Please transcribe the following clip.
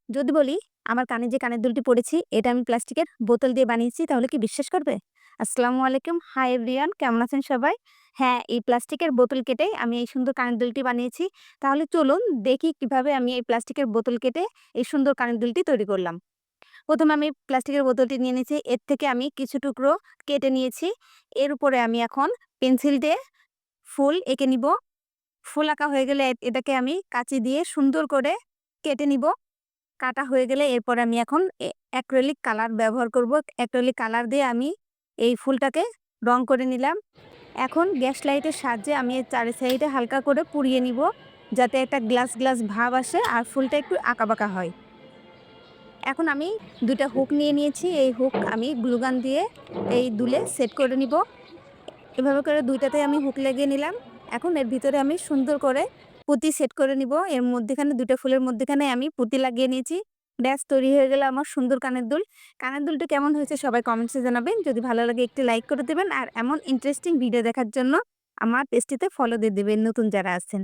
যদি বলি আমার কানে যে কানের দুলটি পড়েছি এটা আমি প্লাস্টিকের বোতল দিয়ে বানিয়েছি তাহলে কি বিশ্বাস করবে? আসসালামু আলাইকুম, হাই এভরিওয়ান, কেমন আছেন সবাই? হ্যাঁ, এই প্লাস্টিকের বোতল কেটে আমি এই সুন্দর কানের দুলটি বানিয়েছি। তাহলে চলুন দেখি কিভাবে আমি এই প্লাস্টিকের বোতল কেটে এই সুন্দর কানের দুলটি তৈরি করলাম। প্রথমে আমি প্লাস্টিকের বোতলটি নিয়ে নিয়েছি, এর থেকে আমি কিছু টুকরো কেটে নিয়েছি। এর উপরে আমি এখন পেন্সিল দিয়ে ফুল এঁকে নিব। ফুল আঁকা হয়ে গেলে এটাকে আমি কাঁচি দিয়ে সুন্দর করে কেটে নিব। কাটা হয়ে গেলে এরপর আমি এখন অ্যাক্রিলিক কালার ব্যবহার করব। অ্যাক্রিলিক কালার দিয়ে আমি এই ফুলটাকে রং করে নিলাম। এখন গ্যাস লাইটের সাহায্যে আমি এর চারি সাইডে হালকা করে পুড়িয়ে নিব, যাতে একটা গ্লাস গ্লাস ভাব আসে আর ফুলটা একটু আঁকাবাঁকা হয়। এখন আমি ২ টা হুক নিয়ে নিয়েছি। এই হুক আমি গ্লুগান দিয়ে এই দুলে সেট করে নিব। এভাবে করে ২ টাতে আমি হুক লাগিয়ে নিলাম। এখন এর ভিতরে আমি সুন্দর করে পুঁতি সেট করে নিব। এর মধ্যিখানে ২ টা ফুলের মধ্যিখানে আমি পুঁতি লাগিয়ে নিয়েছি। ব্যাস তৈরি হয়ে গেল আমার সুন্দর কানের দুল। কানের দুলটা কেমন হয়েছে সবাই কমেন্টসে জানাবেন। যদি ভালো লাগে একটি লাইক করে দিবেন আর এমন ইন্টারেস্টিং ভিডিও দেখার জন্য আমার পেজটিতে ফলো দিয়ে দিবেন নতুন যারা আছেন।